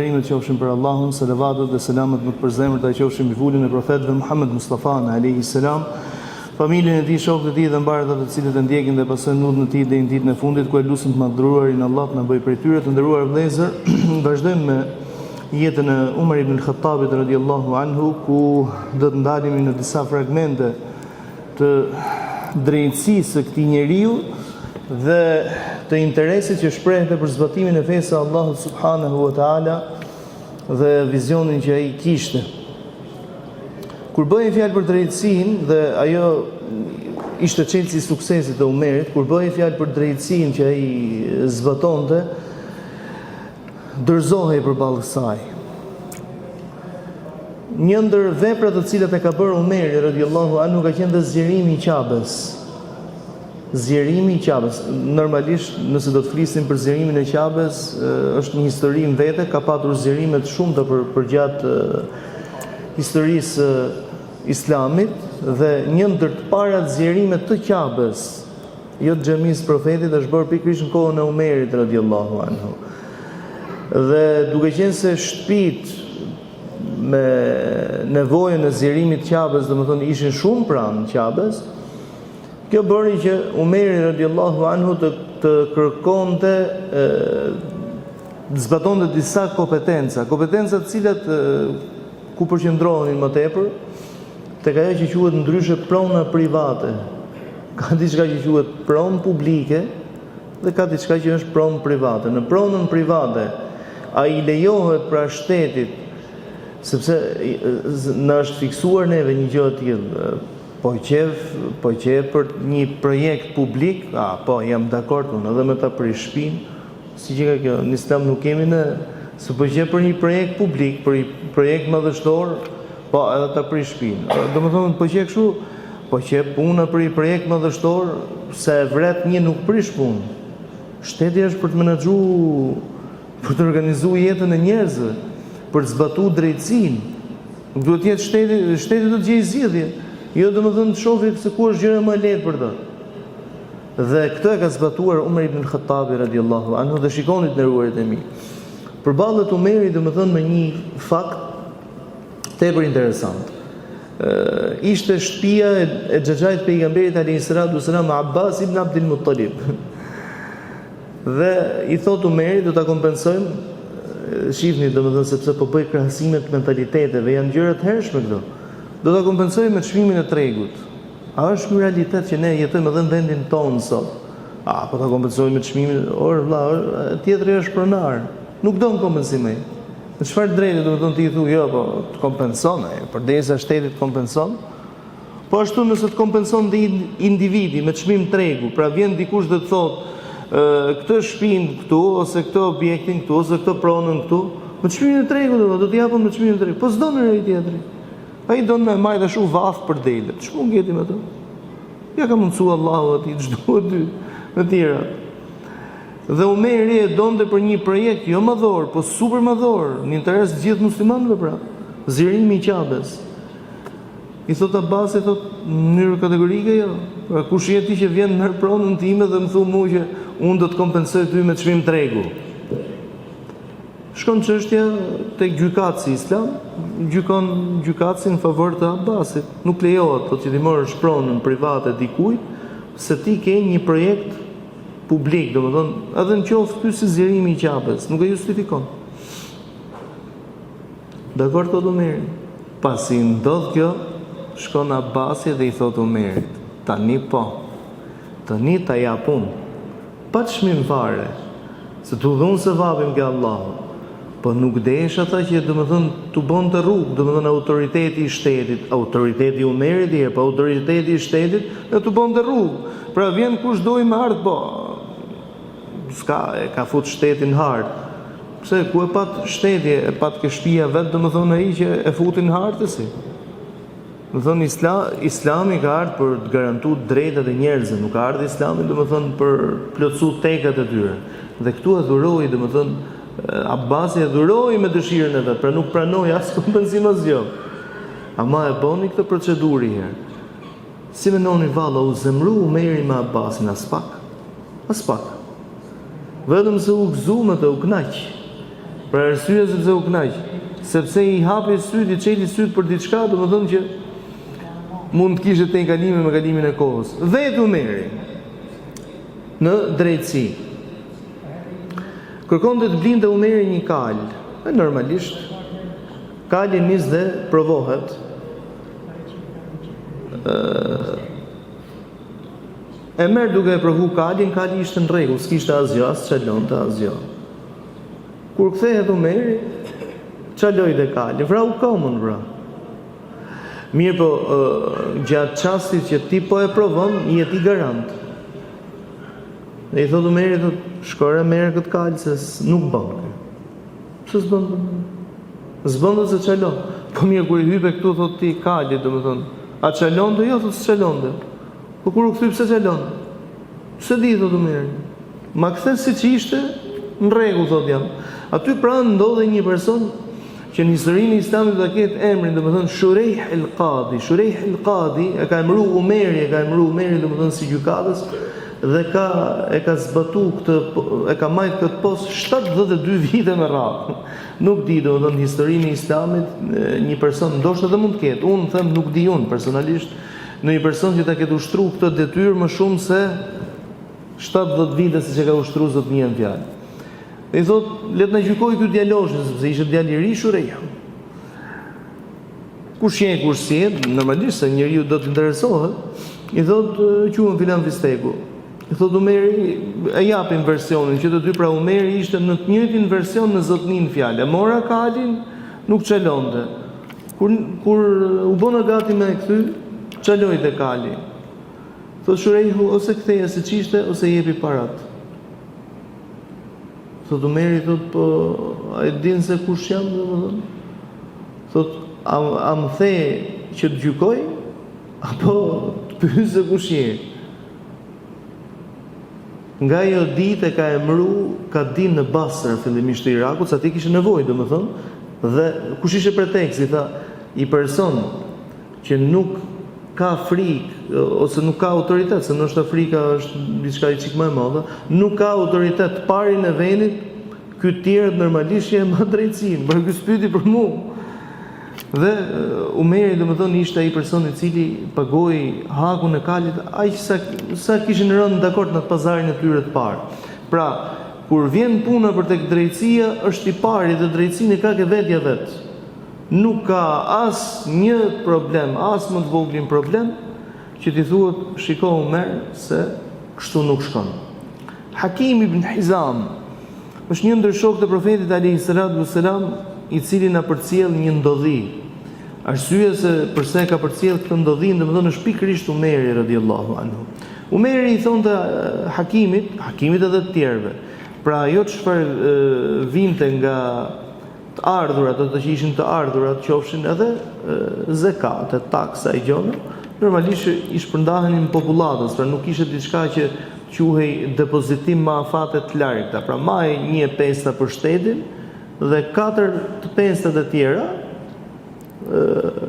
falënderimet qofshin për Allahun, selavatet dhe selamet më të përzemërta qofshin mbi vulin e profetëve Muhammed Mustafa alayhi salam, familjen e tij, shokët e tij dhe mbarët ato të cilët e ndjekin dhe pasojnë rrugën e tij deri në ditën e fundit, ku e lutem të madhruarin Allah të na bëjë prej tyre. Të nderuar vëllezër, vazhdojmë me jetën e Umar ibn al-Khattabit radhiyallahu anhu, ku do të ndalemi në disa fragmente të drejtësisë së këtij njeriu dhe të interesit që shprehet për zbatimin e fesë së Allahut subhanahu wa taala dhe vizionin që ai kishte. Kur bëhej fjalë për drejtësinë, dhe ajo ishte çelësi i suksesit të Umerit, kur bëhej fjalë për drejtësinë që ai zbatonte, dorëzohej përballë kësaj. Një ndër veprat të cilat e ka bërë Umeri radhiyallahu anhu ka qenë zgjerimi i Qabes. Zgjerimi i Qabes. Normalisht, nëse do të flisim për zgjerimin e Qabes, është një histori në vete, ka patur zgjerime të shumta për gjatë historisë islamit, dhe një ndër të parat zgjerime të Qabes, jo të xhamisë profetit, është bërë pikërisht në kohën e Umerit radhiyallahu anhu. Dhe duke qenë se shtëpitë me nevojën e zgjerimit të Qabes, domethënë ishin shumë pranë Qabes, kjo bëri që Umeri radhiyallahu anhu të kërkonte, zbatonte disa kompetenca të cilat ku përqendrohenin më tepër tek ajo që quhet ndryshe prona private. Ka diçka që quhet pronë publike dhe ka diçka që është pronë private. Në pronën private ai lejohet pra shtetit, sepse na është fiksuar neve një gjë e tillë. Po qef për një projekt publik, po jam dakord unë edhe me ta për shpinë, si që ka kjo, në Islam nuk kemi në, se po qef për një projekt publik, për një projekt madhështor, po edhe ta për shpinë. Do më thonë, po qef kështu, po qef puna për një projekt madhështor, se vret një nuk prish punë. Shteti është për të menaxhu, për të organizu jetën e njerëzve, për të zbatu drejtësinë. Duhet jetë shteti do të gjejë zgjidhje. Jo do më thënë të shofi se ku është gjëra më e lehtë për të. Dhe këtë e ka zbatuar Umar ibn al-Khattabi radhiyallahu anhu, dhe shikoni të nderuarit e mi. Përballet Umeri do më thënë me një fakt tepër interesant. Ishte shtëpia e xhaxhait pejgamberit alayhis salam Abbas ibn Abdul Muttalib. Dhe i thot Umeri, do ta kompensojmë, shihni domethënë sepse po bëj krahasime të mentaliteteve, janë gjëra të hershme këto. Do ta kompensojmë me çmimin e tregut. A është ky realitet që ne jetojmë edhe në vendin tonë sot? Po ta kompensojmë me çmimin, tjetri është pronar. Nuk don kompensim ai. Në çfarë drejti do të thonë ti thuaj, jo, po të kompenson ai, përderisa shteti të kompenson? Po ashtu nëse të kompenson dhe individi me çmim tregu, pra vjen dikush dhe të thotë këtë shtëpinë këtu, ose këtë objektin këtu, ose këtë pronën këtu, me çmimin e tregut do të japën me çmimin e tregut. Po s'do në ai tjetri. Ai do në marrë dhe shu vath për dele. Ç'mund gjeti me të? Ja ka mundsu Allahu atij çdo dy të tjera. Dhe Umeri e donte për një projekt jo madhor, po super madhor, në interes të gjithë muslimanëve pra. Zgjerimi i Qabes. I thot Abbasi, thot në mënyrë kategorike jo. Pra kush je ti që vjen në pronën time dhe më thu mua që unë do të kompensoj ty me çmim tregu. Shkon çështja tek gjykatësi islam, gjykon gjykatësi në favor të Abbasit. Nuk lejohet thotë që ti morësh pronën private dikujt, se ti ke një projekt publik, domethënë, edhe në qoftë ky si zgjerimi i Qabes, nuk e justifikon. Dakor thotë Umeri. Pasi ndodh kjo, shkon Abbasi dhe i thotë Umerit, tani po, tani ta jap unë, pa çmim fare, se tu dhun se vapim ke Allahu. Po nuk desh ata që domethënë tu bën të rrugë, domethënë autoriteti i shtetit, autoriteti i Umerit dhe po autoriteti i shtetit ne tu bën të rrugë. Pra vjen kush doj me ardh, po s'ka e ka fut shtetin hard. Pse ku e pat shteti, e pat ke shtëpia vet, domethënë ai që e futin hartësi. Domethënë Islami ka ardhur për të garantuar drejtat e njerëzve, nuk ka ardhur Islami domethënë për plotësuar tekat e tyre. Dhe këtu e dhuroi domethënë Abbasi e dhuroi me dëshirën e vet, pra nuk pranoi as kompensim as gjë. Ama e boni këtë procedurë herë. Si mendoni valla u zemru Umeri me Abbasin as pak? As pak. Vetëm se u gëzu me të u knaq. Për arsye sepse u kënaq, sepse i hapi syt, i çeli syt për diçka, domethënë që mund të kishte të kalime me kalimin e kohës. Vetë Omeri në drejtësi kërkon të blinte Omeri një kal. E normalisht kali nis dhe provohet. E merr duke e provu kalin, kali ishte në rregull, s'kishte asgjë, s'çalonte asgjë. Kur kthehet Omeri, çaloi dhe kalin, vrau komën, vra. Mirë po, gjatë çastit që ti po e provon, je ti garant. Dhe i thot Omeri, shkore merr këtë kal, se nuk bën. Pse s'bën? S'bën se çalon. Po mirë, kur i hype këtu, thot ti kali, domethënë, a çalonte? Jo, thot s'çalonte. Po kur u kthy pse çalon? Pse di, thot Omeri. Ma kthe siç ishte, në rregull, thot jam. Aty pranë ndodhe një person që në historinë e Islamit do ketë emrin, domethënë Shurejh el-Qadi. Shurejh el-Qadi e ka emëruar Omeri, domethënë si gjykatës, dhe e ka zbatu këtë, e ka marrë këtë post 72 vite me radhë. Nuk di, domethënë në historinë e Islamit një person, ndoshta edhe mund të ketë, unë them nuk di unë personalisht, në një person që ta ketë ushtruar këtë detyrë më shumë se 70 vite siç e ka ushtruar zot një fjalë. I thot, le të na gjykoj ky djaloshin, sepse ishte djalë i ri Shurejh. Kush je, kush si, normalisht se njeriu do të interesohet. I thot, quhen filan Fisteku. I thot Omeri, e japin versionin që të dy, pra Omeri ishte në të njëjtin version në zotnin fjalë. E mora kalin, nuk çalonte. Kur u bëna gati me kthy, çaloi te kali. Thot Shurejhu, ose ktheje siç ishte, ose jepi parat. Thot Omeri, thot, po, a e din se kush jam, domethënë? Thot, a më the që të gjykoj, apo të pyes se kush je? Nga ajo ditë ka emëru, ka dinë në Basra fillimisht të Irakut, sa ti kishte nevojë, domethënë, dhe kush ishte preteksti, tha, i person që nuk ka frikë ose nuk ka autoritet, se ndoshta frika është diçka i çik më e madhe, nuk ka autoritet parin e vendit, ky tjerët normalisht që e më drejtësinë, për ky spyti për mua. Dhe Omeri domethënë ishte ai person i cili pagoi hakun e kalit aq sa kishin rënë dakord në pazarin e tyre të parë. Pra, kur vjen puna për tek drejtësia, është i pari dhe drejtësinë ka ke vetja vet. Nuk ka as një problem, as më të voglin problem, që ti thuhet, shiko Omer, se kështu nuk shkon. Hakim ibn Hizam është një ndër shokët e profetit alayhi salatu wassalam, i cili na përcjell një ndodhi. Arsyeja se pse ka përcjell këtë ndodhi, domethënë është pikërisht Omeri radhiyallahu anhu. Omeri i thonte Hakimit edhe të tjerëve. Pra ajo çfarë vinte nga të ardhurat, ato që ishin të ardhurat, qofshin edhe zekate, taksa e gjona, normalisht i shpërndahenin popullatës, pra nuk ishte diçka që quhej depozitim me afate të largta. Pra maj 1/5 për shtetin dhe 4/5 e tjera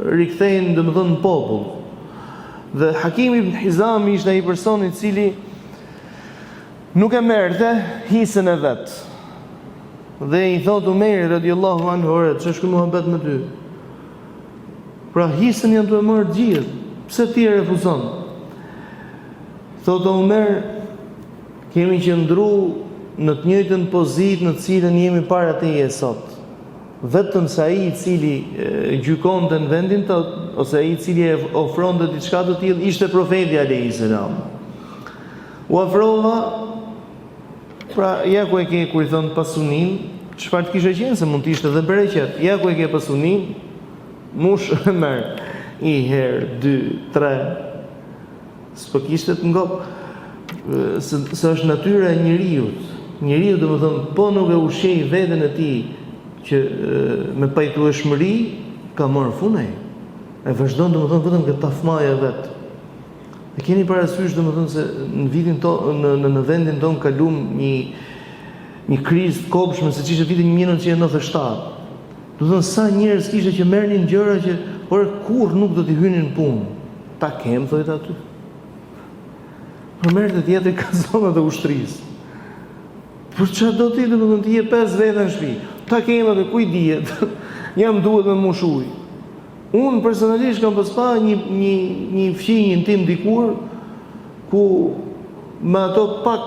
rikthehen domethënë në popull. Dhe Hakim ibn Hizam ishte ai person i cili nuk e merrte hisën e vet. Dhe i thot Omeri radhiyallahu anhu, ç'është ky muhabet me ty? Pra hisën janë të marrë gjithë. Pse ti e refuzon? Thot Omer, kemi qëndruar në të njëjtën pozitë në të cilën jemi para teje sot. Vetëm se ai i cili gjykonte në vendin tot, ose ai i cili ofronte diçka të tillë, ishte profeti alayhi salam. U ofrova, pra ja ku e ke kur i thon pasunin, çfarë të kishe qenë se mund të ishte edhe bereqet. Ja ku e ke pasunin, mush e merr. 1 herë, 2, 3. S'po kishte të ngop, se është natyra e njeriu. Njeriu domethënë po nuk e ushqej veten e tij që me pajtueshmëri ka marrë funej. E vazhdon domethënë vetëm këtë tafmaja vet. E keni parasysh domethënë se në vitin në vendin ton kalum një krizë të kopshme siç ishte viti 1997. Domethënë sa njerëz kishte që merrnin gjëra që por kurrë nuk do t'i hynin punë. Ta kem thotë aty. Por merrte tjetër ka zonat e ushtrisë. Por çfarë do ti domethënë ti je 5 veta në shtëpi. ta kemë dhe kuj dihet, jam duhet me mushuj. Unë personalisht kam paspa një fqinjin tim dikur, ku me ato pak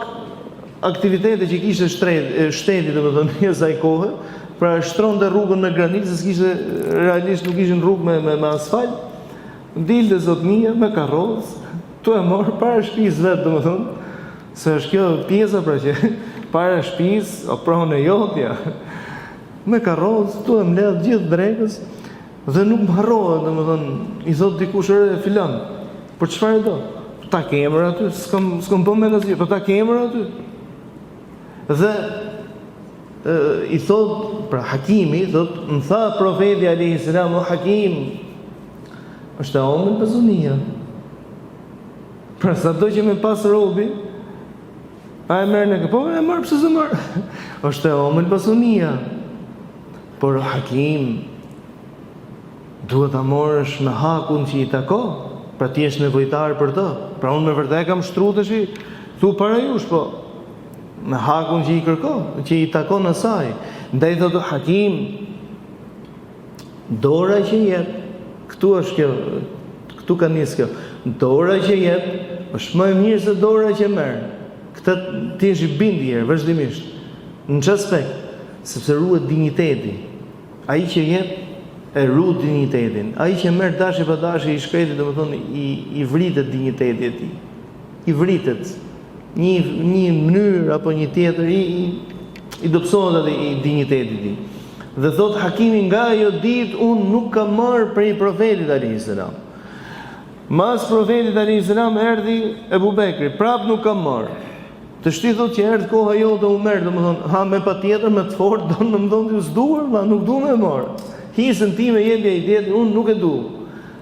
aktivitete që kishte shteti, domethënë në asaj kohe, pra shtronte rrugën me granit, se s'kishte, realisht nuk ishin rrugë me asfalt, dilte zotnia me karrocë, tu e morë para shtëpisë vetë, domethënë, se është kjo pjesa pra që para shtëpisë, o pronë e jotja, me karrocë, tu e mbledh gjithë drekës, dhe nuk më harrohet, domethënë, i thot dikush filan, për çfarë do? Ta kemër aty, s'kam bën me asgjë, po ta kemër aty. Dhe i thot, pra Hakimi, thot, më tha profeti alayhi salam, o Hakim, është e omën bezunia. Pra sa do që me pas robi, a e merë në këpo, e marë pëse se marë. është e omën bezunia. Por Hakim, duhet ta morësh me hakun që i tako, pra ti jesh nevojtar për të. Pra unë me vërtet kam shtru të shi, thu para jush, po me hakun që i kërko, që i takon asaj. Ndaj thotë Hakim, dora që jep, këtu është kjo, këtu ka nis kjo. Dora që jep është më e mirë se dora që merr. Këtë ti je i bindjer vazhdimisht. Në çfarë aspekt? Sepse ruhet dinjiteti. Ai që jep e ruhet dinjitetin. Ai që merr dashje pa dashje i shkretit, domethënë i vritet dinjiteti i tij. I vritet. Një mënyrë apo një tjetër i dobësohet edhe i dinjiteti i tij. Dhe thot Hakimi, nga ajo ditë unë nuk kam marrë prej profetit alayhis salam. Mas profetit alayhis salam erdhi Ebu Bekri, prap nuk kam marrë. Të shti thot që erdhë koha jote u merr, domethënë, ha me patjetër me të fortë do më thonë ti s'duar, ma nuk du me marr. Hisën time jepja i tjetër, unë nuk e du.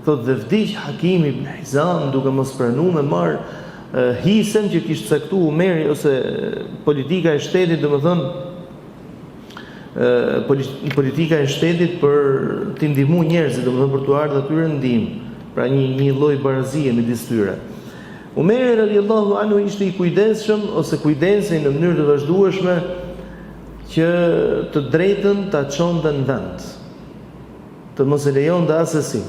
Thot dhe vdiq Hakimi ibn Hizam duke mos pranuar me marr hisën që kishte caktuar Umeri ose politika e shtetit, domethënë politika e shtetit për të ndihmuar njerëzit, domethënë për t'u ardhur atyre ndihmë, pra një lloj barazie midis tyre. Umeri radhiyallahu anhu ishte i kujdesshëm ose kujdesej në mënyrë të vazhdueshme që të drejtën ta çonte në vend, të mos e lejonte asesi.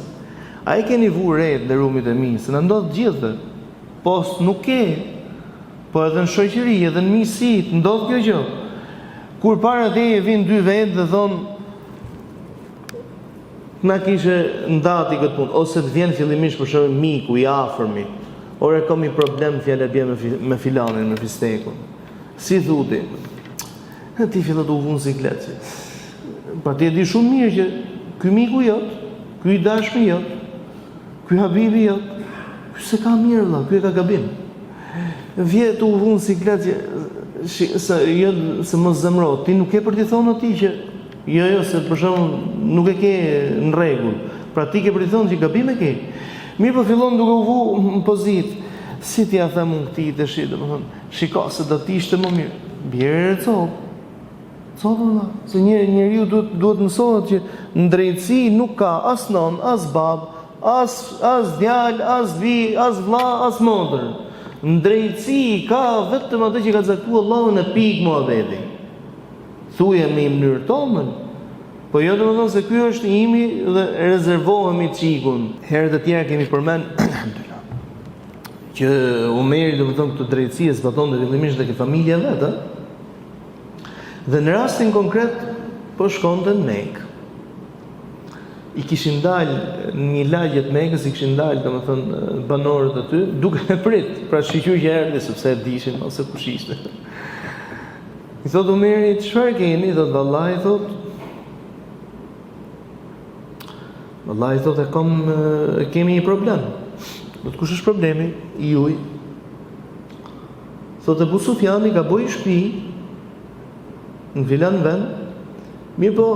Ai keni vurë re në rumit e mi, se na ndodh gjithë, post nuk ke, po edhe në shoqëri, edhe në miqësi, ndodh kjo gjë. Kur para teje vinë dy vetë dhe thonë, na kishe ndati këtë punë, ose të vjen fillimisht për shembull miku i afërmi, ore kam një problem fjalë bie me filanin, me fistekun. Si thuti? Ti fillo të uvun siklet. Pa ti e di shumë mirë që ky miku jot, ky i dashmi jot, ky habibi jot, ky se ka mirë valla, ky e ka gabim. Vjet të uvun siklet se mos zemro, ti nuk ke për t'i thonë atij që jo, se për shembull nuk e ke në rregull. Pra ti ke për t'i thonë që gabim e ke. Mirë po fillon duke u vu në pozitë. Si t'ja them unë këtij tash, domethënë, shiko se do të ishte më mirë. Bjerë cop. Cop valla, se njeriu duhet mësohet që në drejtësi nuk ka as non, as bab, as djalë, as vi, as vlla, as motër. Në drejtësi ka vetëm atë që ka caktuar Allahu në pikë muhabeti. Thuje me mënyrë tonën, po jo domethënë se ky është imi dhe rezervohemi çikun. Herë të tjera kemi përmend që Umeri domethënë këtë drejtësi e zbatonte fillimisht tek familja vet, dhe në rastin konkret po shkonte në Mekë. I kishin dalë një lagje të Mekës, i kishin dalë domethënë banorët aty, duke e prit, pra shiqur që erdhi sepse e dishin ose kush ishte. I thot Umeri, çfarë keni? I thot vallahi, thot kemi një problem. Do të kush është problemi? Juj. Thot Ebu Sufjani ka bëj shtëpi në filan vend, mirë po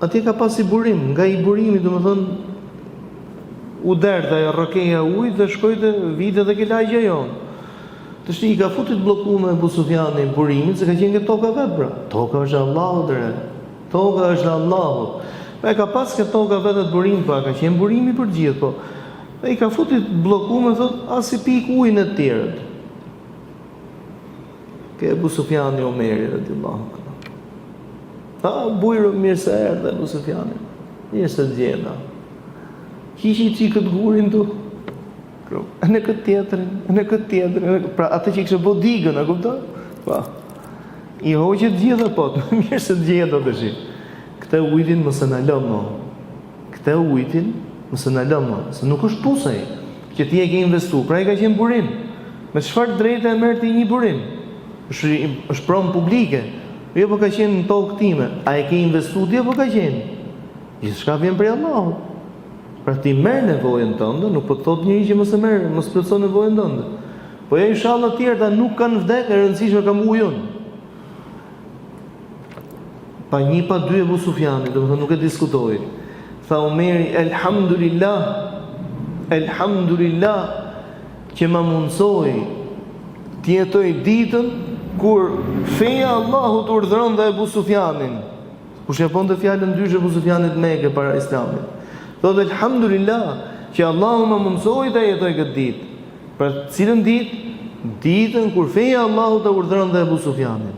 atje ka pasi burim, nga i burimi domethënë u derdha ajo rrokeja ujë dhe shkojte vite dhe ke lagja jonë. Të shti i ka futit blokuar me Ebu Sufjani burimin, se ka qenë nga toka vetë, pra. Toka është Allahut, toka është Allahut. Pa e ka pas këtë toka vetë të burim, pa ka qenë burimi për gjithë, po. Dhe i ka futit blokuar me thot, as i pik ujën e të tjerët. Ke Ebu Sufjani Umeri radhiyallahu anhu. Tha, bujro, mirë se erdhe Abu Sufjani. Mirë se gjenda. Kishi që i këtë gurin tu. Në këtë tjetërin. Pra atë që i kështë bo digën, a kupton? Pa. I hoqet gjitha pot, mirë se gjenda të shi. Këte ujtin mëse në lëmë. Këte ujtin mëse në lëmë. Se nuk është pusej që ti e ke investu. Pra i ka qenë burim. Me çfarë drejtë e merr ti një burim? Është pronë publike. Jo po ka qenë në tokë time. A e ke investu ti apo ka qenë? Gjithçka vjen prej Allahut. Pra ti merr nevojën tënde, nuk po të thotë njëri që mos e merr, mos plotson nevojën tënde. Po ja inshallah të tjerë nuk kanë vdekë, e rëndësishme kam ujun. Pa një pa dy Abu Sufjani, domethënë nuk e diskutoi. Tha Omeri, Elhamdulillah që ma mundsoi të jetoj ditën kur feja Allahut urdhëron dhe Abu Sufjanin. Kush e ponte fjalën ndyshe Abu Sufjanit Mekë para Islamit. Thotë elhamdulillah që Allahu më mundsoi të jetoj këtë ditë. Për cilën ditë? Ditën kur feja Allahut e urdhëron dhe Abu Sufjanin.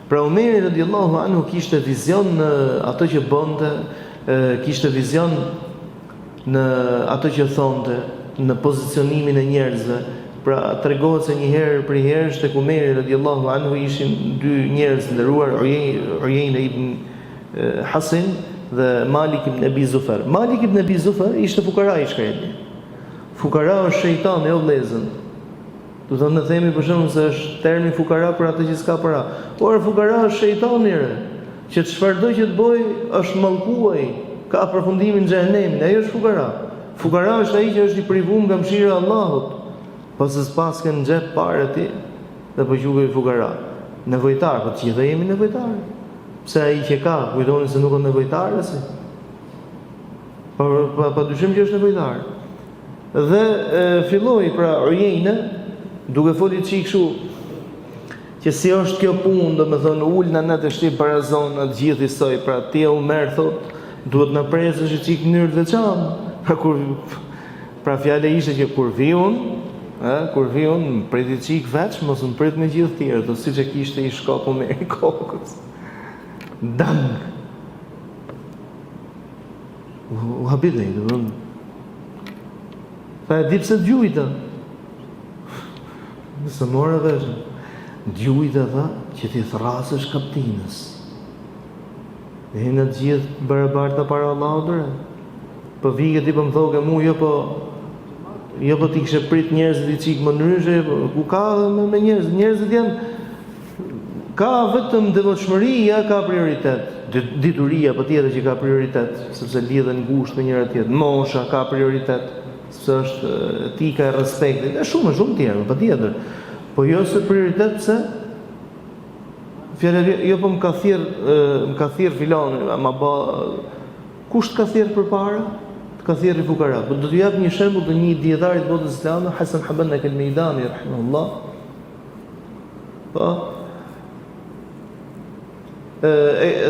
Pra Omeri radiallahu anhu kishte vizion në ato që bënte, kishte vizion në ato që thonte, në pozicionimin e njerëzve. Pra tregohet se një herë për herë tek Omeri radiallahu anhu ishin dy njerëz nderuar, Uyeyna ibn Hasan dhe Malik ibn Abi Zufar. Malik ibn Abi Zufar ishte fukara i shkreti. Fukara është shejtani, jo vëllezër. Do të thonë themi për shembull se është termi fukara për atë që s'ka para. Por fukara është shejtani që çfarëdo që të bëj është mallkuaj, ka përfundimin në xhenemin, ai është fukara. Fukara është ai që është i privuar nga mëshira e Allahut, pas se s'pas kanë xhep parë ti dhe po quhet fukara. Nevojtar, po të gjithë jemi nevojtar. Pse ai që ka, kujtoni se nuk është nevojtar asi. Por padyshim që është nevojtar. Dhe filloi pra Uyeyna duke folur çik kështu që si është kjo punë, domethënë ulna në të shtip barazon në të gjithë i soi, pra ti u merr thot, duhet na presësh i çik në mënyrë të veçantë. Pra fjala ishte që kur vi unë priti çik veç, mos më prit me gjithë tjerë, siç e kishte i shkapu me kokës. Dang. U habitej, domethënë. Pa di pse djujta. Nëse mora vesh, djujta tha që ti thrasësh kaptinës. Dhe hinë të gjithë barabarta para Allahut dore. Po vike ti po më thoke mu, jo po ti kishe prit njerëzit i çik më ndryshe, ku ka me njerëzit janë, ka vetëm devotshmëria ka prioritet. Dituria patjetër që ka prioritet, sepse lidhen ngushtë me njëra tjetrën. Mosha ka prioritet, sepse është etika e respektit, e shumë tjerë, patjetër. Po jo se prioritet pse fjala jo po më ka thirr filani, ma bë kush të ka thirr përpara? Të ka thirr i fukara. Po do t'ju jap një shembull të një dietarit të botës islame, Hasan Habanna al-Meidani rahimahullah. Po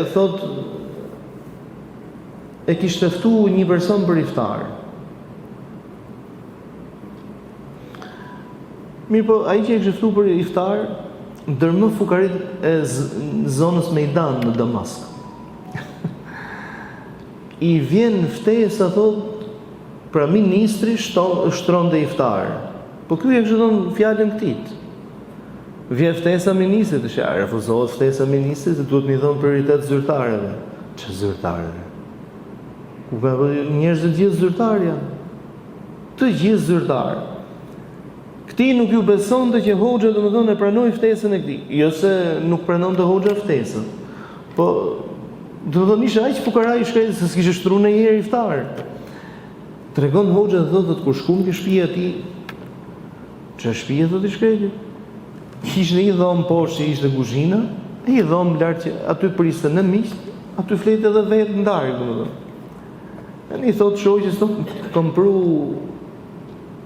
thot e kishte ftuar një person për iftar. Mirë po, ai që e kishte ftuar për iftar ndërmë fukarit e zonës Meidan në Damask. I vjen ftesa thot pra ministri shtron dhe iftar. Po ky e kishte thënë fjalën këtij. Vjen ftesa ministrit, është refuzohet ftesa ministrit, se duhet mi dhënë prioritet zyrtarëve. Ç'e zyrtarëve? Ku ka njerëz të gjithë zyrtar janë. Të gjithë zyrtar. Këti nuk ju besonte që hoxha domethënë e pranoi ftesën e këtij. Jo se nuk pranonte hoxha ftesën. Po domethënë ishte aq fukara i shkretë se s'kishte shtruar ndonjëherë iftar. Tregon hoxha thotë kur shkum ke shtëpia e tij. Ç'është shtëpia thotë i shkretë? Kishte një dhomë poshtë që ishte kuzhina, e një dhomë lart që aty priste në miq, aty flet edhe vetë ndarë domethënë. Ai thotë shoqës thotë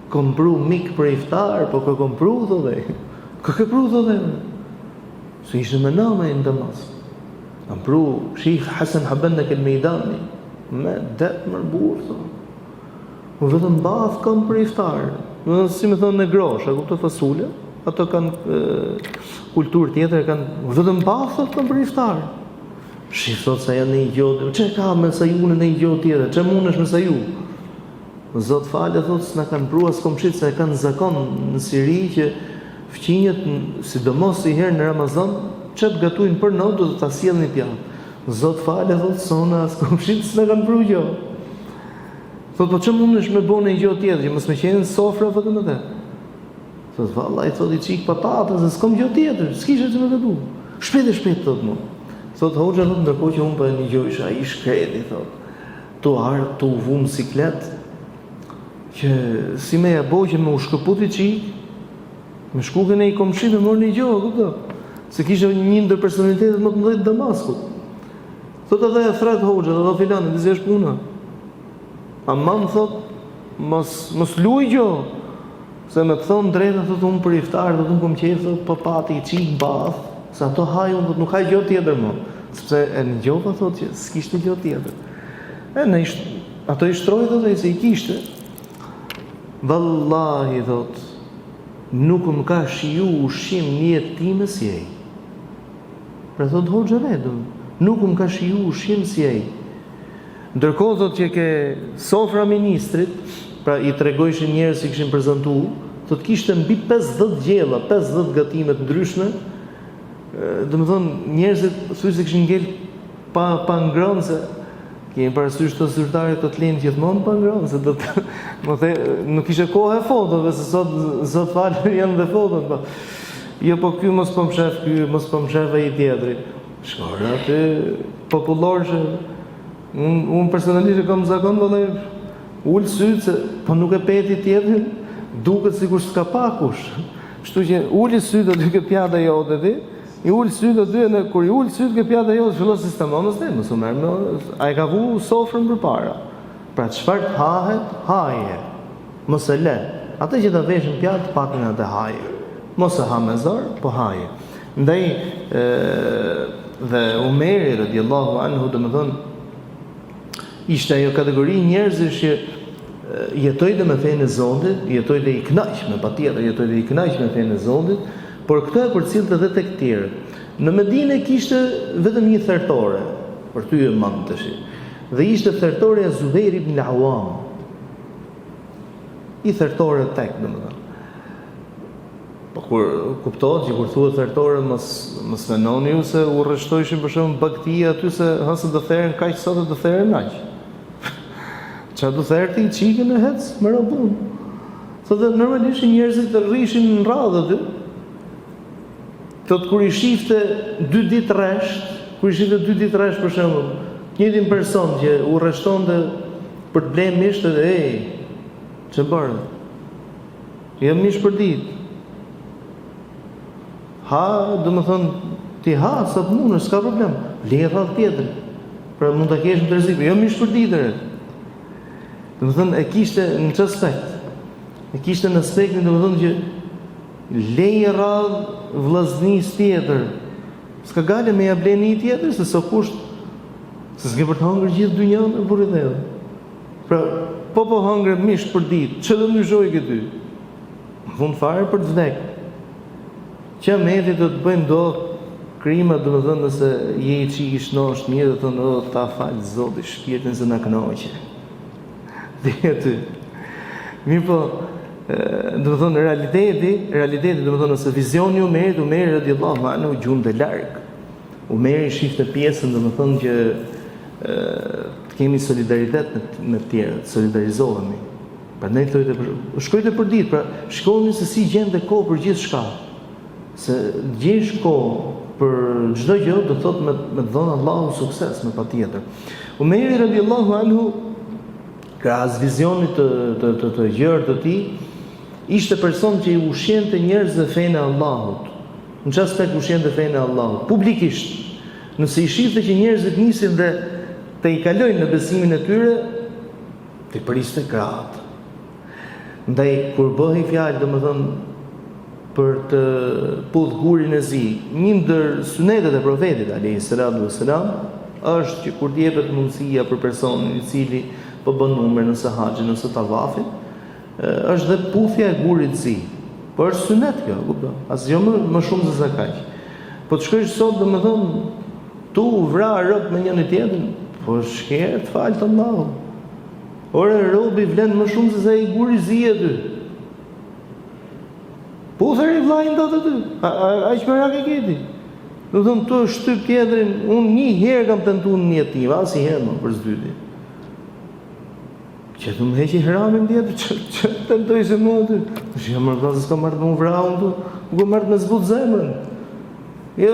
kompru mik për iftar, po ka kompru thotë. Ka kompru thotë. Se ishte me nama në Damask. Kompru Sheikh Hasan Habanna al-Meidani, me det mërbur thotë. Po vetëm bath kam për iftar. Domethënë si më thonë në grosh, a kupton fasule? Ato kanë kulturë tjetër, kanë vetëm bathët kanë për iftar. Shiftot sa janë në i gjotë, që ka me sa ju në i gjotë tjere, që mund është me sa ju? Zot falë, thotë, s'na kanë prua s'komshit, se kanë zakon në Siri që fqinjet, sidomos i herë në Ramazan, që të gatuin për në, do të ta sjellin një pjatë. Zot falë, thotë, sona s'komshit, s'na kanë prua gjo. Thotë, po që mund është me bo në i gjotë tjere, që mos me qenë sofra, thotë në te. Thotë, valla, i thotë, i qikë patatës, se s'kom gjotë tjetër, s'kishe që me gatu. Shpejt, thotë mu. Thotë, hoxha, thotë, ndërkohë që unë për një gjojsh, a i shkreti, thotë, tu ardhë, tu vumë siklet, që si me ja bo që me u shkëputi qikë, me shkukën e i komshi me mërë një gjohë, këto, se kishe një ndër personalitetet më të mëdhejt Damaskut. Thotë, edhe e thretë hoxha, dhe filanë, dhe zesh puna. A mamë, thotë, mos luj gjohë, se me të thonë drejta, thotë, unë për iftarë, dhe unë kom qefë, thotë, për pati i qikë bathë, se ato hajë, unë nuk hajë gjohë tjetër më, sepse e në gjohë, thotë, që s'kishtë gjohë tjetër. Ato i shtrojë, thotë, e se i kishtë. Vallahi, thotë, nuk më ka shiju ushqim një jetë time si ej. Pra thotë, hoxha vedëm, nuk më ka shiju ushqim si ej. Ndërkohë, thotë, që ke sofra ministrit, pra i tregojshin njerëz që kishin prezantu, thotë, kishte mbi 50 gjella, 50 gatimet ndryshme. Do më thonë, njerëzit thuaj se kishin ngel pa ngrënë, se kemi parasysh të zyrtarit të t'lenë gjithmonë pa ngrënë, se do të më the, nuk ishe kohë e fotove, se sot falë janë dhe fotot. Jo, po ky mos po më shef ai tjetri. Shkora aty popullor që unë personalisht kam zakon vëllai ul syt se po nuk e peti tjetrin, duket sikur s'ka pakush. Kështu që uli syt aty ke pjata jote ti. I ullë sytë aty, kur i ullë sytë ke pjata jote, fillo sistemonës dhe, mësë merë, a i ka vu sofrën për para. Pra çfarë të hahet, haje. Mos e le. Atë që të veshën pjatë, pakin atë haje. Mos e ha me zorë, po haje. Ndaj, dhe Umeri, radiallahu anhu, dhe më thonë, ishte ajo kategori njerëzish që jetoj dhe me fejnë e Zotit, jetoj dhe i knaqme, pa tjetër, jetoj dhe i knaqme me fejnë e Zotit, por këto e përcillte edhe tek tjerët. Në Medinë kishte vetëm një thertore, për ty e mand tash. Dhe ishte thertoreja Zubair ibn al-Awwam. I thertore tek, domethënë. Po kur kuptohet që kur thuhet thertore mos menoni ju se u rreshtojshin për shemb baktia aty se hasë do therën kaq sot do therën aq. Çfarë do therti çikën e hec me robun. Thotë normalisht njerëzit rrishin në radhë aty. Thotë kur i shifte 2 ditë rresht, për shembull, njëtin person që u rreshtonte për të blerë mish, edhe ç'e bën? Jam mish për ditë. Ha, domethënë ti ha sa të mundesh, s'ka problem. Le rradh tjetër. Pra mund ta kesh në rrezik, jo mish për ditë. Domethënë e kishte në çfarë aspekt? E kishte në aspektin domethënë që leje radh vllaznis tjetër. S'ka gale me ja bleni i tjetër, se so kusht, se s'ke për të hangër gjithë dynjan e burri dhe. Pra, po hangër mish për ditë, që do ndryshoj këty? Në fund fare për të vdek. Që meti do të bëjnë do krima, do të thënë nëse je i qik i shnosht mirë, do të thënë, ta falë Zoti shpirtin se na kënaqe. Dhe aty. Mirë po, do të thonë realiteti do të thonë se vizioni i Umeri radiallahu anhu gjunde larg. Umeri shifte pjesën do të thonë që të kemi solidaritet me të tjerë, të solidarizohemi. Prandaj thotë shkojte për ditë, pra shkoni se si gjende kohë për gjithçka. Se gjesh kohë për çdo gjë do thotë me të dhënë Allahu sukses me patjetër. Umeri radiallahu anhu krahas vizionit të gjërë të tij, ishte person që i ushqente njerëzve fenë e Allahut. Në çfarë aspekt ushqente fenë e Allahut? Publikisht. Nëse i shifte që njerëzit nisin dhe të i kalojnë në besimin e tyre, të i priste krahat. Ndaj kur bëhej fjalë, domethënë për të pudh gurin e zi, një ndër sunetet e profetit alayhis salam është që kur jepet mundësia për personin i cili po bën numër nëse haxhin nëse tavafin, është dhe puthja e gurit zi. Po është sunet kjo, kupton? Asgjë më shumë se sa kaq. Po të shkojsh sot domethënë tu vra rob me njëri tjetrin, po shkert fal të Allahu. Ore robi vlen më shumë se sa i guri zi aty. Po thëri vllajin dot aty. Aq merak e keti. Do të thonë tu shtyp tjetrin, unë një herë kam tentuar në jetë time, asnjëherë më për zyti. Që të më heqi hramin tjetër, që tentoj se mua aty. Që jam mërë s'ka marrë me më vra unë tu, nuk marrë me zbut zemrën. Jo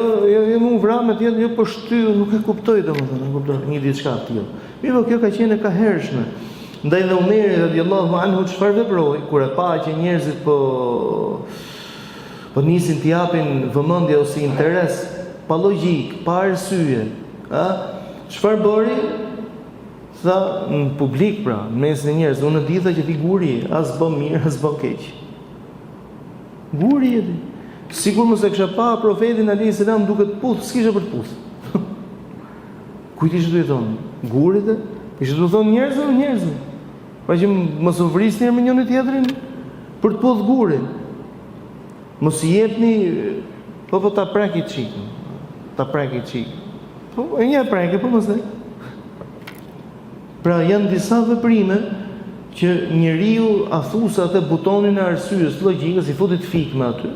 më vra me tjetër, jo po shty, nuk e kuptoj domethënë, nuk kuptoj një diçka tjetër. Mirë, kjo ka qenë e kahershme. Ndaj dhe Omeri radiallahu anhu çfarë veproi kur e pa që njerëzit po nisin të japin vëmendje ose interes pa logjik, pa arsye, çfarë bëri? Tha në publik pra, në mes në njerëz, unë ditha që ti guri, as bën mirë, as bën keq. Guri jeti. Sigur mos e kisha pa profetin alayhis salam duke të puth, s'kisha për të puth. Kujt ishte duhet thonë? Gurit e? Ishte duhet thonë njerëzve. Pa që mos u vrisni me njëri tjetrin për të puth gurin. Mos i jepni, po ta preki çik. Ta preki çik. Po e një preki, po mos e. Pra janë disa veprime që njeriu afus atë butonin e arsyes, logjikës, i futet fikme aty.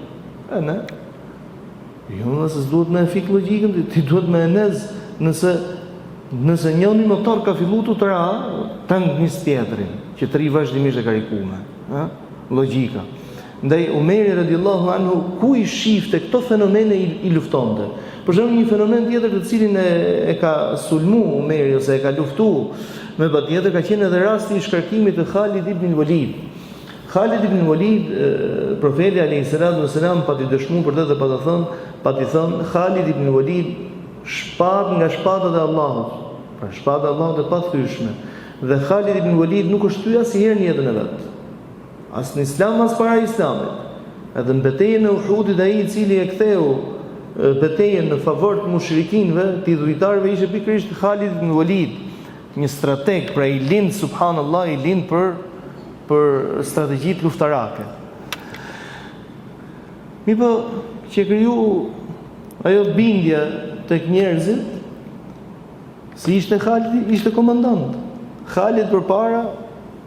Ne? Jo, nëse s'duhet me fik logjikën, ti duhet me enez, nëse njëri motor ka filluar të ra, tang nis tjetrin, që të ri vazhdimisht e karikume, logjika. Ndaj Omeri radiallahu anhu ku i shifte këto fenomene i luftonte. Për shembull një fenomen tjetër të cilin e ka sulmu Omeri ose e ka luftuar me patjetër ka qenë edhe rasti i shkarkimit të Khalid ibn Walid. Khalid ibn Walid, profeti alayhis salam pati dëshmuar për të dhe pati thënë Khalid ibn Walid shpat nga shpatat e Allahut. Pra shpata e Allahut e pathyeshme. Dhe Khalid ibn Walid nuk është thyer asnjëherë në jetën e vet. As në Islam as para Islamit. Edhe në betejën e Uhudit ai i cili e ktheu betejën në favor të mushrikinëve, të idhujtarëve ishte pikërisht Khalid ibn Walid. Një strateg, pra i lind subhanallah, i lind për strategjit luftarake. Mi po që kriju ajo bindja tek njerëzit, si ishte Khalid, ishte komandant. Khalid përpara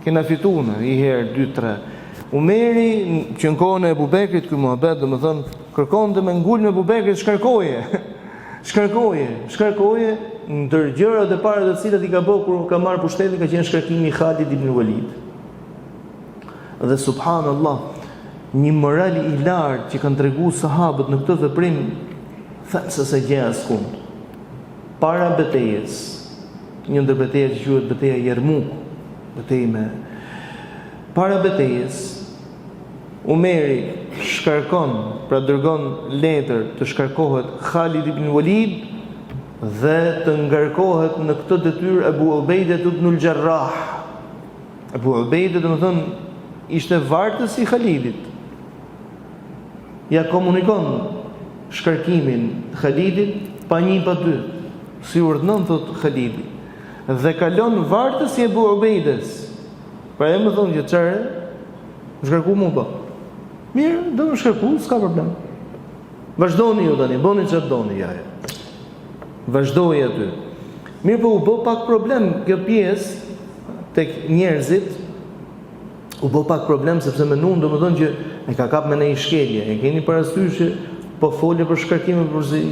kena fituar i herë 2-3. Omeri që në kohën e Abu Bekrit, ky muhabet domethënë kërkonte me ngul me Abu Bekrit shkarkoje ndër gjërat e para të cilat i ka bërë kur ka marrë pushtetin ka qenë shkarkimi i Khalid ibn Walid. Dhe subhanallah, një moral i lartë që kanë treguar sahabët në këtë veprim, thënë se sa gjë askund. Para betejës, një ndër betejat që quhet beteja Jermuk, betejë me para betejës, Omeri shkarkon, pra dërgon letër të shkarkohet Khalid ibn Walid dhe të ngarkohet në këtë detyrë Abu Ubejde ibn al-Jarrah. Abu Ubejde domethënë ishte vartës i Khalidit. Ja komunikon shkarkimin Khalidit pa një pa dy, si urdhnon thot Khalidi. Dhe kalon vartës i Abu Ubejdes. Pra e më thonë që çare, shkarku mu pa. Mirë, do më shkarku, s'ka problem. Vazhdoni ju tani, bëni çfarë doni ja. Vazhdoi aty. Mirë, po u bë pak problem kjo pjesë tek njerëzit. U bë pak problem sepse mendon domethënë që e ka kap me një shkelje. E keni parasysh që po folë për shkarkimin për zi.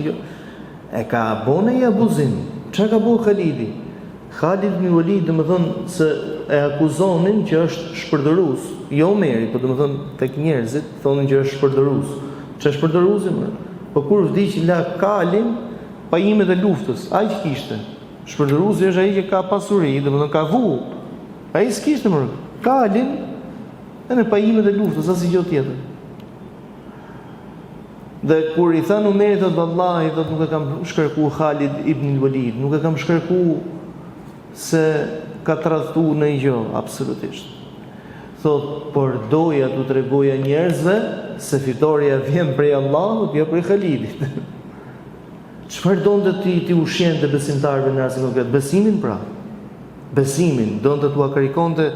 E ka bënë i abuzim. Çka ka bëu Khalidi? Khalid ibn Walid domethënë se e akuzonin që është shpërdorues. Jo Omeri, po domethënë tek njerëzit thonin që është shpërdorues. Ç'është shpërdoruesi më? Po kur vdiq la kalin pajimet e luftës, ai që kishte. Shpërdoruesi është ai që ka pasuri, domethënë ka vu. Ai s'kishte më kalin në pajimet e luftës, as gjë tjetër. Dhe kur i thanë Omerit thot vallahi, thot nuk e kam shkarkuar Khalid ibn Walid, nuk e kam shkarkuar se ka tradhtuar në gjë, absolutisht. Thot, por doja t'u tregoja njerëzve se fitoria vjen prej Allahut, jo prej Khalidit. Çfarë donte ti ushqente besimtarëve në rastin konkret? Besimin pra. Besimin, donte t'u karikonte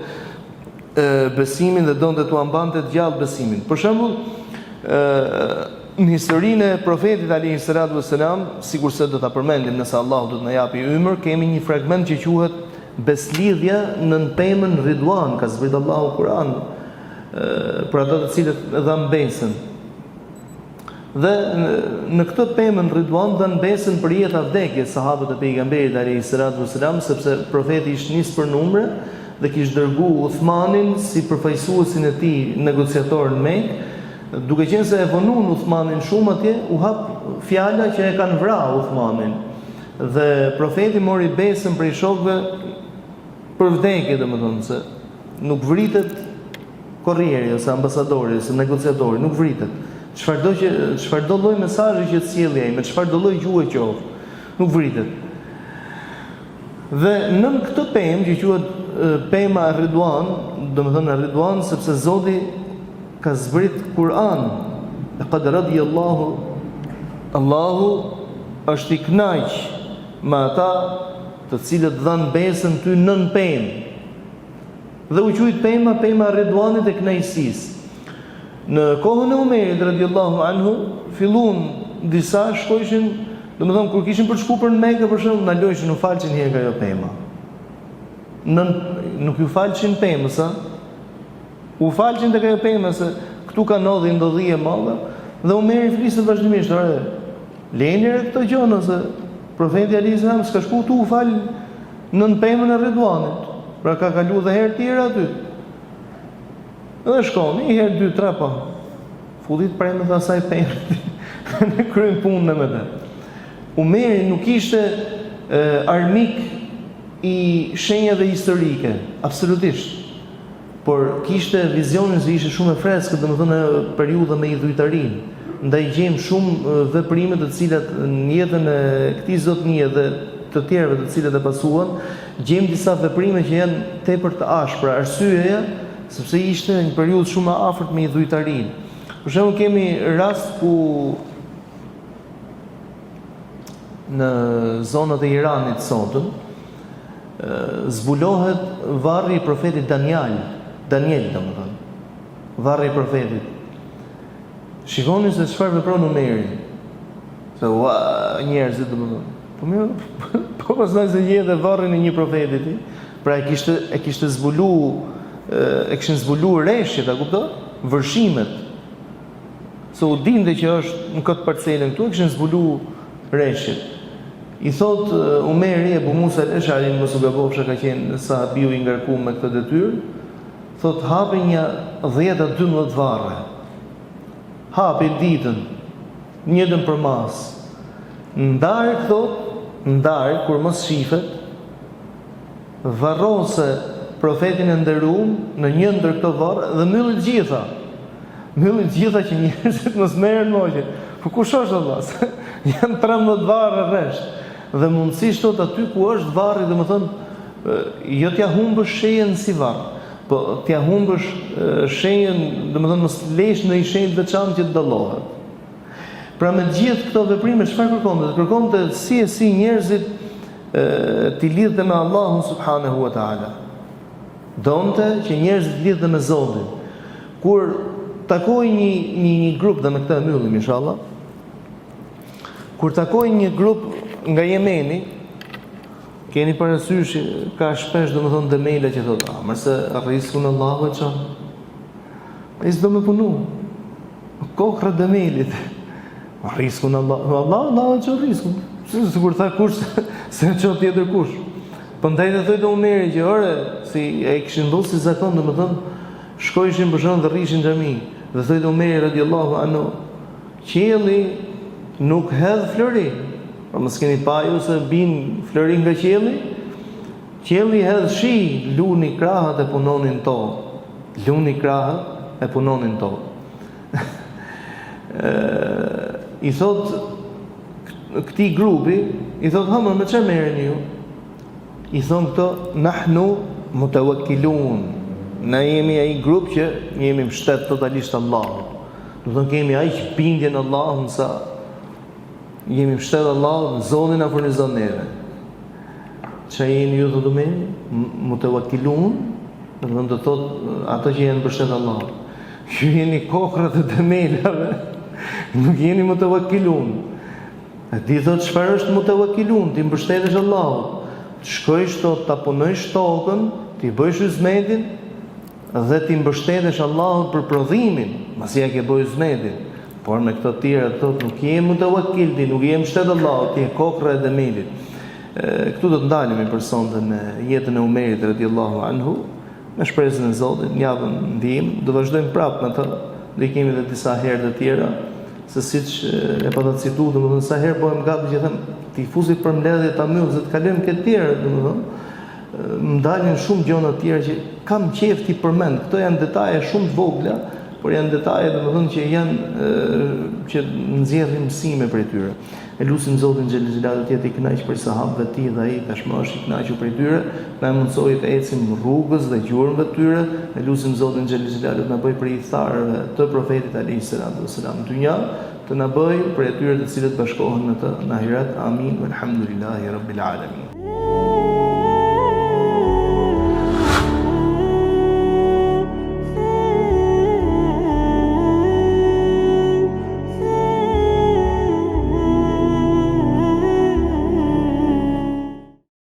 besimin dhe donte t'u mbante të gjallë besimin. Për shembull, Në historinë e profetit alayhi salatu wassalam, sikurse do ta përmendim nëse Allahu do të na japi ymër, kemi një fragment që quhet beslidhja në pemën Ridwan, ka zbrit Allahu Kur'an për ata të cilët e dhan besën. Dhe në këtë pemën Ridwan dhan besën për jeta vdekje sahabët e pejgamberit alayhi salatu wassalam, sepse profeti ishte nis për numre dhe kishte dërguar Uthmanin si përfaqësuesin e tij negociator në Mekë. Duke qenë se e vonun Uthmanin shumë atje, u hap fjala që e kanë vrarë Uthmanin. Dhe profeti mori besën prej shokëve për vdekje, domethënë se nuk vritet korrieri ose ambasadori ose negociatori, nuk vritet. Çfarëdo lloj mesazhi që të sjellë ai, me çfarëdo lloj gjuhë qoftë, nuk vritet. Dhe nën këtë pemë që quhet pema Ridwan, domethënë Ridwan sepse Zoti ka zbrit Kur'an. Laqad radiyallahu, Allahu është i kënaq me ata të cilët dhanë besën ty nën pemë. Dhe u quajt pema Ridwanit e kënaqësisë. Në kohën e Umerit radiyallahu anhu, filluan disa shkojshin, domethënë kur kishin për të shkuar në Mekë për shembull, na lojshin u falçin herë ajo pema. Nuk ju falçin pemës, u falqin të kjo pemë se këtu ka ndodhi e madhe dhe Umeri flisë vazhdimisht, lejni këto gjëra se profeti alayhis salam s'ka shku tu u fal nën pemën e Ridwanit, pra ka kalu dhe herë tjera aty. Dhe shkon, një herë, 2, 3 pa. Fullit premët dhe asaj pemë në kryen punën me të. Umeri nuk ishte armik i shenjave historike, absolutisht. Por kishte vizionin se ishte shumë e freskët, domethënë periudha me idhujtarinë. Ndaj gjejmë shumë veprime të cilat në jetën e këtij zotnie dhe të tjerëve të cilët e pasuan, gjejmë disa veprime që janë tepër të ashpra. Arsyeja sepse ishte një periudhë shumë e afërt me idhujtarinë. Për shembull kemi rast ku në zonat e Iranit sotëm zbulohet varri i profetit Daniel, domethënë, varri i profetit. Shikoni se çfarë vepron Umeri. Se njerëzit domethënë. Po mirë, po pastaj se jete varrin e një profeti, pra e kishte kishin zbuluar rreshtet, a kupton? Vërshimet. Se u dinte që është në këtë parcelën këtu, kishin zbuluar rreshtet. I thot Umeri Ebu Musa al-Ash'ari, mos u gabofsha, ka qenë sahabiu i ngarkuar me këtë detyrë, thot hapi një 10-12 varre. Hapi ditën, njëtën për mas. Ndarë, kur mos shifet, varrose profetin e nderuar në një ndër këto varre dhe mbyllit gjitha. Mbyllit gjitha që njerëzit mos merren moqe. Po kush është Allah? Janë 13 varre rresht. Dhe mundësisht tot aty ku është varri, domethënë jo t'ja humbësh shenjën si varr, po t'ja humbësh shenjën, domethënë mos lesh në një shenjë veçantë që të dallohet. Pra me gjithë këto veprime çfarë kërkonte? Kërkonte si njerëzit të lidhen me Allahun subhanahu wa taala. Donte që njerëzit të lidhen me Zotin. Kur takoi një grup, dhe me këtë e mbyllim inshallah. Kur takoi një grup nga Jemeni, keni parasysh ka shpesh domethënë demela që thotë, "Mëse rrisun Allahu çon." Ai s'do më punu. Kokra demelit. Rrisun Allah çon rrisun. Sigur tha kush se çon tjetër kush. Prandaj dhe thotë Umeri që ore, si ai kishin dhënë si zakon, domethënë shkojshin për shkak të rrishin xhami. Dhe thotë Umeri radhiyallahu anhu, "Qielli nuk hedh flori." Pra mos keni pa ju se bin flori nga qielli. Qielli hedh shi, luni krahët e punonin to. Luni krahët e punonin to. I thot këtij grupi, i thot hamër me çfarë merreni ju? I thon këto nahnu mutawakkilun. Ne jemi ai grup që jemi mbështet totalisht Allahut. Do të thonë kemi aq bindje në Allahun sa jemi mbështet Allahut, Zoti na furnizon neve. Çfarë jeni ju thotë me? Mutawakkilun, do të thotë ato që janë mbështet Allahut. Ju jeni kokrat e demelave. Nuk jeni mutawakkilun. Ti thot çfarë është mutawakkilun? Ti mbështetesh Allahut. Të shkojsh sot ta punojsh tokën, ti bësh hizmetin dhe ti mbështetesh Allahut për prodhimin, pasi ja ke bërë hizmetin. Por me këto të tjera thot nuk je mutawakkil, ti nuk je mbështet Allahut, ti je kokra e demelit. Këtu do të ndalemi për sonte në jetën e Umerit radhiyallahu anhu, me shpresën e Zotit, në javën ndihmë, do vazhdojmë prapë me të, do i kemi edhe disa herë të tjera, se siç e pata citu, domethënë sa herë bëhem gati që them tifuzit për mbledhje ta myll, se të kalojmë këtë tjerë, domethënë më dalin shumë gjëra të tjera që kam qejf ti përmend. Këto janë detaje shumë të vogla, por janë detaje domethënë që janë që nxjerrin mësime prej tyre. E lutim Zotin xhelel xhelalu të jetë i kënaqur për sahabët e tij dhe ai tashmë është i kënaqur prej tyre, na mundsoi të ecim rrugës dhe gjurmëve të tyre. E lutim Zotin xhelel xhelalu të na bëj për i tharëve të profetit alayhis salatu wassalam dynja, të na bëj për atyre të cilët bashkohen në të në ahiret. Amin. Walhamdulillahi rabbil alamin.